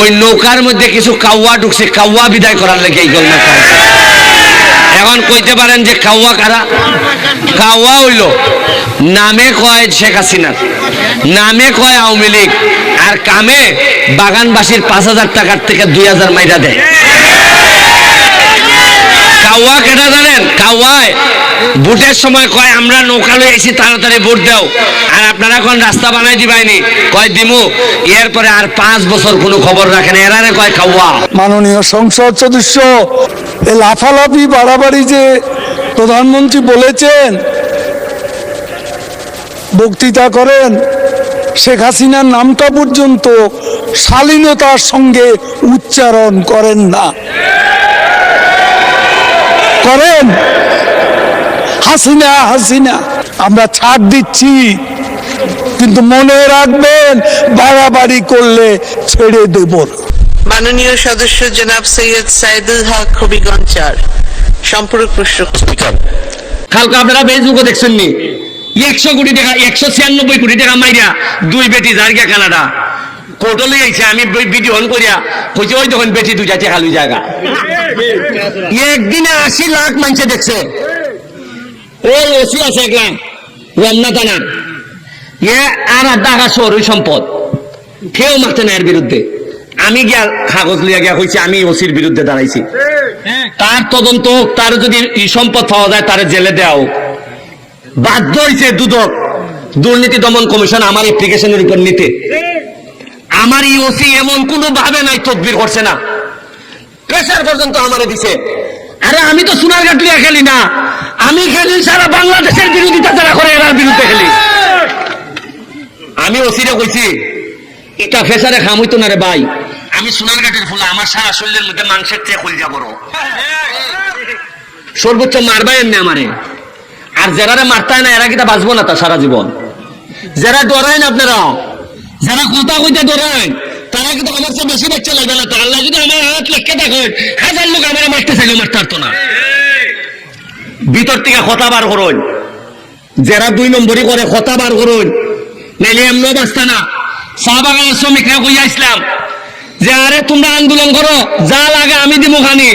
ওই নৌকার মধ্যে কিছু কাউয়া ঢুকছে, কাউয়া বিদায় করার লেগে এই গল নৌকা। এখন কইতে পারেন যে কাউয়া কারা? কাউয়া হইল নামে কয় শেখ হাসিনা, নামে কয় আওয়ামী লীগ, আর কামে বাগানবাসীর 5,000 টাকার থেকে 2,000 মাইরা দেয়। কাউয়া কেটা জানেন? কাউয়ায় ভোটের সময় কয় আমরা নৌকা লই আইছি, তাড়াতাড়ি ভোট দাও, আর আপনারা এখন রাস্তা বানাই দিবাইনি, কয় দিমু, এরপরে আর 5 বছর কোনো খবর রাখেন, এরারে কয় কাউয়া। মাননীয় সংসদ সদস্য, এই লাফালাফি বাড়াবাড়ি যে প্রধানমন্ত্রী বলেছেন, বক্তৃতা করেন, শেখ হাসিনার নামটা পর্যন্ত শালীনতার সঙ্গে উচ্চারণ করেন না। করেন হাসিনা হাসিনা, আমরা ছাড় দিচ্ছি, কিন্তু মনে রাখবেন বাড়াবাড়ি করলে ছেড়ে দেব। মাননীয় সদস্য জনাব সৈয়দ সাইদুল হক হবিগঞ্জ 4 সম্পূরক প্রশ্ন। কালকে আপনারা ফেসবুকে দেখছেন নি 100 কোটি টাকা, 196 কোটি টাকা মাইরা 2 বেটি জায়গা কানাডা কোর্টলে আইছে। আমি ভিডিও অন করিয়া কইছি ওই যখন বেটি 2টা টাকা লই জায়গা, একদিনে 80 লাখ মানুষে দেখছে। ওই ওসি আছে একলা রমনা থানার, আর ঢাকা শহর ওই সম্পদ কেউ মারতে না এর বিরুদ্ধে। আমি গিয়া কাগজ লিয়া গিয়া হয়েছে, আমি ওসির বিরুদ্ধে দাঁড়াইছি, তার তদন্ত হোক, তার যদি সম্পদ পাওয়া যায় তার জেলে দেওয়া হোক। বাধ্য হয়েছে দুদক, দুর্নীতি দমন কমিশন আমার অ্যাপ্লিকেশনের উপর নিতে। আমার এই ওসি এমন কোনো ভাবে নাই তদবির করছে না, প্রেসার পর্যন্ত আমারে দিছে। আরে আমি তো সোনারঘাট লিয়া খেলি না, আমি খেলি সারা বাংলাদেশের বিরোধিতা যারা করে এরার বিরুদ্ধে খেলি। আমি ওসিরে কইছি এটা ফেসারে খাম হইতো না রে ভাই, আমি সোনারঘাটের ফুলা, আমার সারা শরীরের মধ্যে মাংসের চেয়ে খুলজা বড়, সর্বোচ্চ মারবাই এমনি আমারে। আর যারা মারতায় না এরা কিটা বাঁচবো না তা সারা জীবন। যারা ডরায় আপনারা, যারা কথা কইতে ডরায়, তারা কিন্তু আমার চেয়ে বেশি বাচ্চা লাগবে না। তাহলে যদি আমার হাত লেখকে দেখেন 1000 লোক আমার মারতে চাইলে মারতে পারতো না। ভিতর থেকে কথা বার করুন, যারা 2 নম্বরই করে কথা বার করুন, নাইলে এমন বাঁচতা না। চা বাগানের শ্রমিকরা কইয়া ইসলাম যে আরে তোমরা আন্দোলন করো, যা লাগে আমি দিব খানি,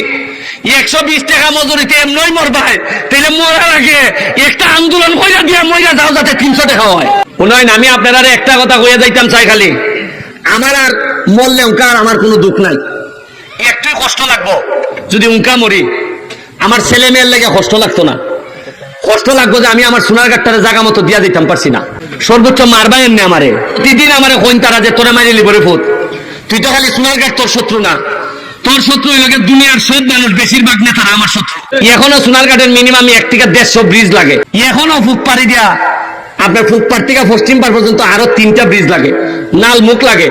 120 টাকা মজুরিতে এমনই মরবাই, তাহলে মরার আগে একটা আন্দোলন কইরা দিয়া মইরা যাও যাতে 300 টাকা হয়। উন্নয়ন আমি আপনারা একটা কথা কইয়া যাইতাম চাই, খালি আমার আর মরলে উনকা আর আমার কোনো দুঃখ নাই, একটু কষ্ট লাগবো যদি উনকা মরি, আমার ছেলে মেয়ের লেগে কষ্ট লাগতো না। কষ্ট লাগবো যে আমি আমার সোনারঘাটটারে জায়গা মতো দিয়া দিতাম পারছি না। সর্বোচ্চ মারবাই এমনি আমারে, প্রতিদিন আমারে কইন তারা যে তোরা মারিলি বরে ফুট, তুই তো খালি সোনারঘাট তোর শত্রু না, তোর শত্রু হইল দুনিয়ার সব মানুষ, বেশিরভাগ নেতারা আমার শত্রু। এখনো সোনারঘাটের মিনিমাম 1 থেকে 150 ব্রিজ লাগে, এখনো ফুটপাড়ি দিয়া আপনার ফুটপাড় থেকে পশ্চিম পাড় পর্যন্ত আরো 3টা ব্রিজ লাগে, নাল মুখ লাগে।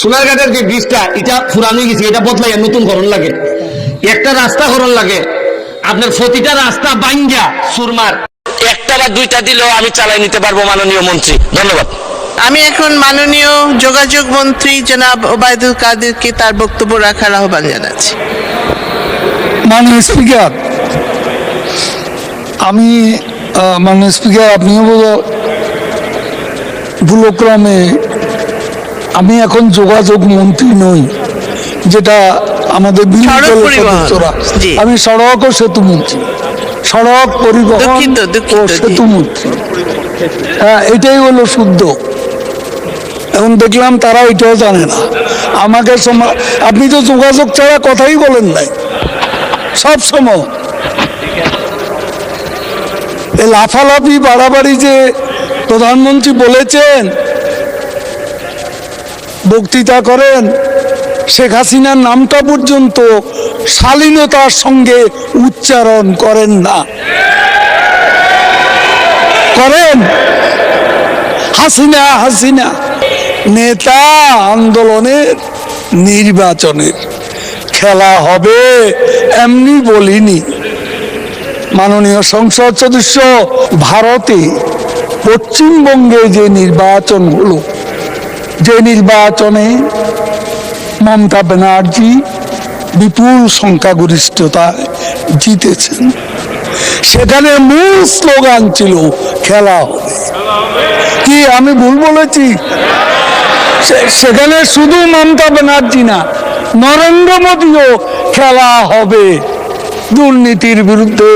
সোনারঘাটের যে ব্রিজটা এটা পুরানো গেছে, এটা বদলাই নতুন করণ লাগে, একটা রাস্তা করণ লাগে। আপনার প্রতিটা রাস্তা বাইঙ্গা সুরমার, একটা বা 2টা দিলেও আমি চালাই নিতে পারবো মাননীয় মন্ত্রী। ধন্যবাদ। আমি এখন মাননীয় যোগাযোগ মন্ত্রী জনাব ওবায়দুল কাদেরকে তার বক্তব্য রাখার আহ্বান জানাচ্ছি। মাননীয় স্পিকার, আমি মাননীয় স্পিকার, আপনিও ভুলক্রমে, আমি এখন যোগাযোগ মন্ত্রী নই, যেটা আমাদের সদস্যরা, আমি সড়ক ও সেতু মন্ত্রী, সড়ক পরিবহন ও সেতু মন্ত্রী। হ্যাঁ, এটাই হলো শুদ্ধ। এখন দেখলাম তারা এটাও জানে না। আমাকে আপনি তো যোগাযোগ ছাড়া কথাই বলেন নাই সব সময়। এই লাফালাফি বাড়াবাড়ি যে প্রধানমন্ত্রী বলেছেন, বক্তৃতা করেন, শেখ হাসিনার নামটা পর্যন্ত শালীনতার সঙ্গে উচ্চারণ করেন না। করেন হাসিনা হাসিনা, নেতা আন্দোলনের নির্বাচনের খেলা হবে এমনি বলিনি। মাননীয় সংসদ সদস্য, ভারতে পশ্চিমবঙ্গে যে নির্বাচন হলো, যে নির্বাচনে মমতা ব্যানার্জি বিপুল সংখ্যাগরিষ্ঠতায় জিতেছেন, সেখানে মূল স্লোগান ছিল খেলা হবে। কি আমি ভুল বলেছি? সেখানে শুধু মমতা ব্যানার্জি না, নরেন্দ্র মোদীও খেলা হবে দুর্নীতির বিরুদ্ধে,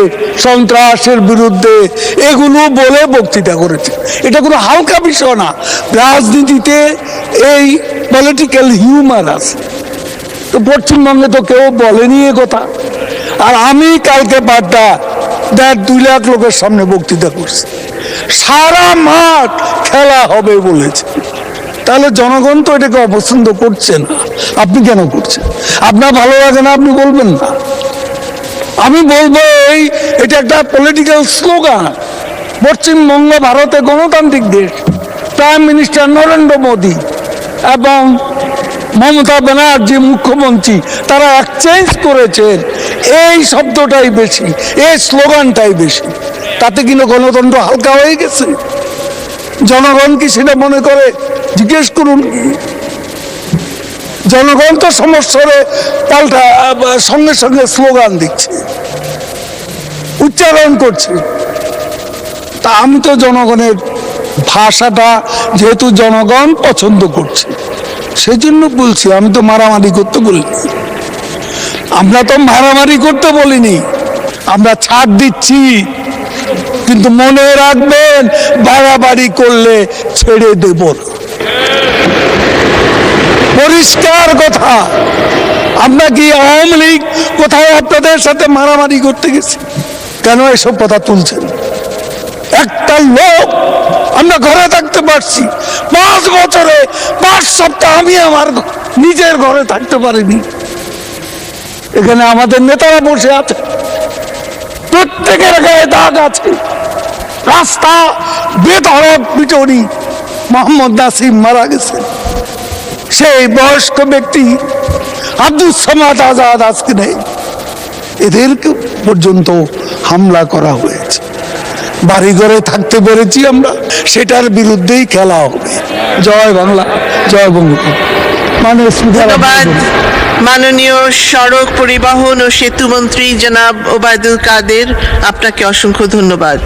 সন্ত্রাসের বিরুদ্ধে, এগুলো বলে বক্তৃতা করেছে। এটা কোনো হালকা বিষয় না। রাজনীতিতে এই পলিটিক্যাল হিউমার আছে, তো পশ্চিমবঙ্গে তো কেউ বলেনি এ কথা। আর আমি কালকে বাড্ডা 2 লাখ লোকের সামনে বক্তৃতা করছি, সারা মাঠ খেলা হবে বলেছে। তাহলে জনগণ তো এটাকে অপছন্দ করছে না, আপনি কেন করছেন? আপনার ভালো লাগে না, আপনি বলবেন না। আমি বলবো এটা একটা পলিটিক্যাল স্লোগান। পশ্চিমবঙ্গ ভারতে গণতান্ত্রিক দেশ, প্রাইম মিনিস্টার নরেন্দ্র মোদী এবং মমতা ব্যানার্জি মুখ্যমন্ত্রী, তারা এক্সচেঞ্জ করেছেন এই শব্দটাই বেশি, এই স্লোগানটাই বেশি। তাতে কিন্তু গণতন্ত্র হালকা হয়ে গেছে। জনগণ কি সেটা মনে করে? জিজ্ঞেস করুন। জনগণ তো সমস্যারে পাল্টা সঙ্গে সঙ্গে স্লোগান দিচ্ছে, উচ্চারণ করছে। তা আমি তো জনগণের ভাষাটা যেহেতু জনগণ পছন্দ করছে সেই জন্য বলছি, আমি তো মারামারি করতে বলিনি। আমরা তো মারামারি করতে বলিনি, আমরা ছাড় দিচ্ছি, কিন্তু মনে রাখবেন বাড়াবাড়ি করলে ছেড়ে দেব না। পরিষ্কার কথা। আমরা কি আওয়ামী লীগ কোথায় আপনাদের সাথে মারামারি করতে গেছি? কেন এসব কথা তুলছেন? একটা লোক আমরা ঘরে থাকতে পারছি 5 বছরে 5 সপ্তাহ আমি আমার নিজের ঘরে থাকতে পারিনি। এখানে আমাদের নেতারা বসে আছে, প্রত্যেকের গায়ে দাগ আছে। রাস্তা বেধড়ক পিটুনি, মোহাম্মদ নাসিম মারা গেছে, সেই বয়স্ক ব্যক্তি আব্দুল সামাদ আজাদ আজকে নেই, এদেরকে পর্যন্ত হামলা করা হয়েছে। বাড়ি ঘরে থাকতে পেরেছি আমরা, সেটার বিরুদ্ধেই খেলা হবে। জয় বাংলা, জয় বঙ্গবন্ধু। ধন্যবাদ মাননীয় সড়ক পরিবহন ও সেতু মন্ত্রী জনাব ওবায়দুল কাদের, আপনাকে অসংখ্য ধন্যবাদ।